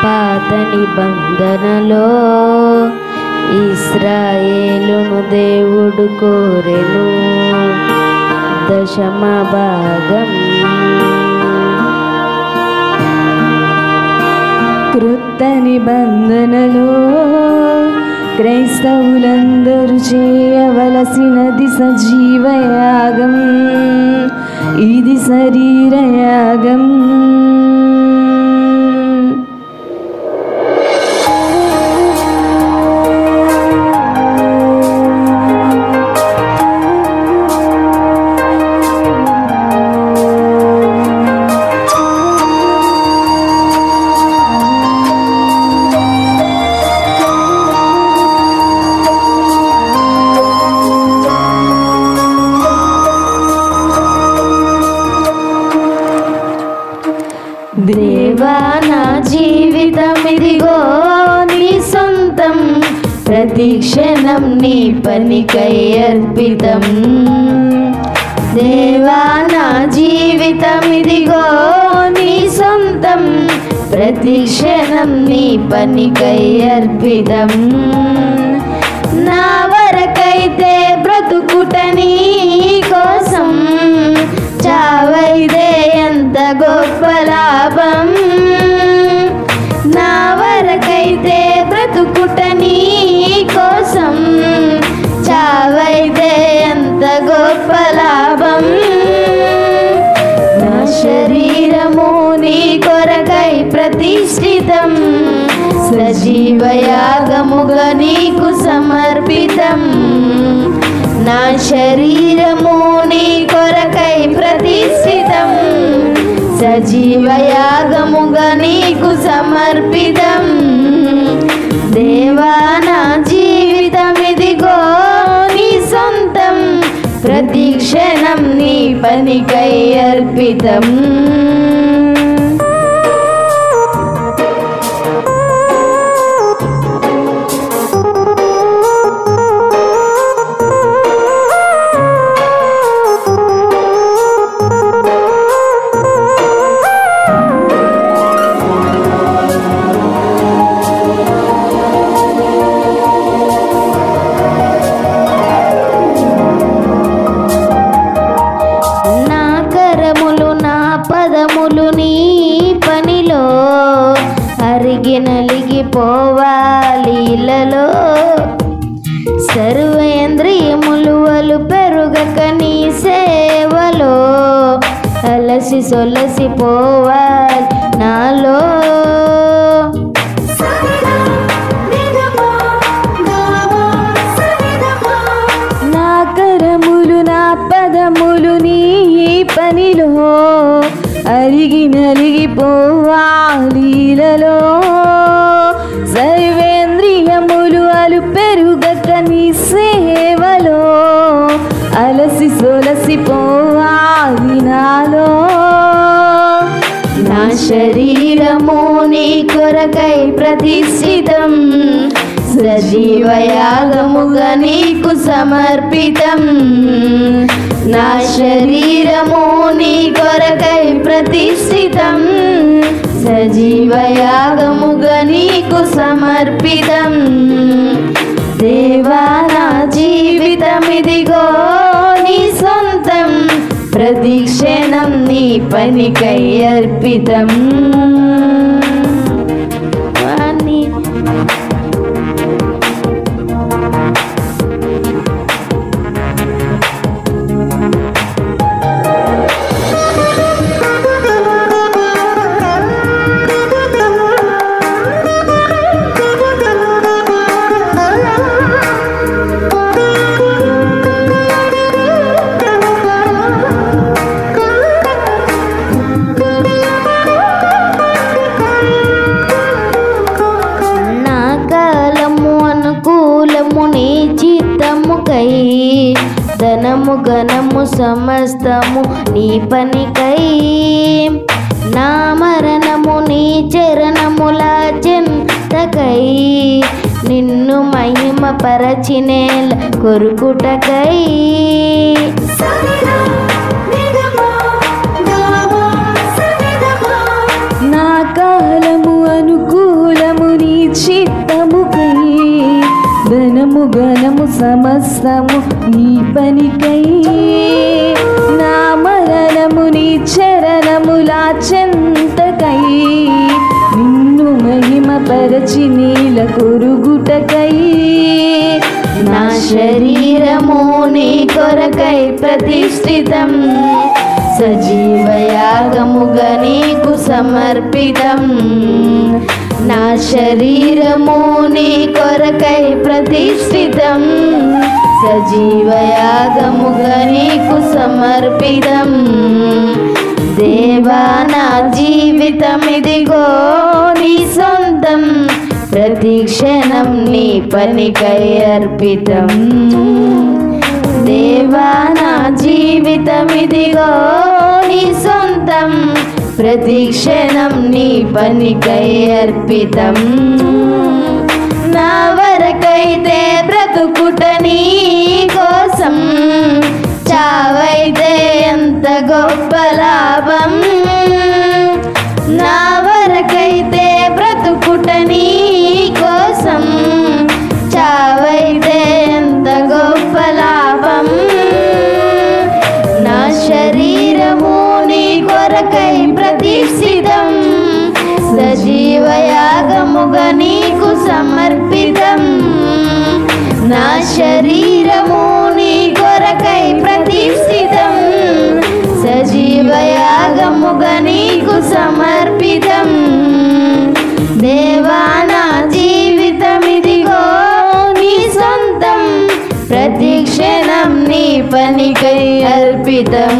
పాత నిబంధనలో ఇశ్రాయేలును దేవుడు కోరెను దశమ భాగం. క్రొత్త నిబంధనలో క్రైస్తవులందరూ చేయవలసినది సజీవయాగం, ఇది శరీరయాగం. దేవా నా జీవితం ఇదిగో నీ సొంతం, ప్రతి క్షణం నీ పనికై అర్పితం. దేవా నా జీవితం ఇదిగో నీ సొంతం, ప్రతి క్షణం నీ పనికై అర్పితం. నా వరకైతే బ్రతుకుట నీ కోసం, చావైతే ఎంత గొప్ప లాభం. నా వరకైతే బ్రతుకుట నీ కోసం, చావైతే ఎంత గొప్ప లాభం. నా శరీరము నీ కొరకై ప్రతిష్ఠితం, సజీవయాగముగా నీకు సమర్పితం. నా శరీరము నీ కొరకై ప్రతిష్ఠితం, సజీవయాగముగా నీకు సమర్పితం. దేవా నా జీవితం ఇదిగో నీ సొంతం, ప్రతి క్షణం నీ పనికై అర్పితం. పదములు నీ పనిలో అరిగి నలిగిపోవాలీలలో, సర్వేంద్రియములు వలు పెరుగక నీ సేవలో, అలసి సొలసిపోవాలి నాలో. నా కరములు నా పదములు నీ పనిలో అరిగి నలిగిపోవాలీలలో, సర్వేంద్రియములు అలు పెరుగక నీ సేవలో, అలసి సొలసిపోవాలి నాలో. నా శరీరము నీ కొరకై ప్రతిష్ఠితం, సజీవయాగముగా నీకు సమర్పితం. నా శరీరము నీ కొరకై ప్రతిష్ఠితం, సజీవయాగముగా నీకు సమర్పితం. దేవా నా జీవితం ఇదిగో నీ సొంతం, ప్రతి క్షణం నీ పనికై అర్పితం. ధనము ఘనము సమస్తము నీ పనికై, నా మరణము నీ చరణముల చెంతకై, నిన్ను మహిమ పరచినేల కొరుకుటకై. సమస్తము నీ పనికై నా మరణము నీ చరణముల చెంతకై నిన్ను మహిమపరచి నీల కొరుగుటకై నా శరీరము నీ కొరకై ప్రతిష్ఠితం సజీవయాగముగా నీకు సమర్పితం నా శరీరము నీ కొరకై ప్రతిష్ఠితం సజీవయాగముగా నీకు సమర్పితం దేవా నా జీవితం ఇదిగో నీ సొంతం ప్రతి క్షణం నీ పనికై అర్పితం దేవా నా జీవితం ఇదిగో నీ సొంతం ప్రతి క్షణం నీ పనికై అర్పితం నా వరకైతే బ్రతుకుట నీ కోసం చావైతే ఎంత గొప్ప లాభం నా వరకైతే బ్రతుకుట నీ కోసం చావైతే ఎంత గొప్ప లాభం నా శరీరము నీ కొరకై ప్రతిష్ఠితం సజీవయాగముగా నీకు సమర్పితం నా శరీరము నీ కొరకై ప్రతిష్ఠితం సజీవయాగముగా నీకు సమర్పితం దేవా నా జీవితం ఇదిగో నీ సొంతం ప్రతి క్షణం నీ పనికై అర్పితం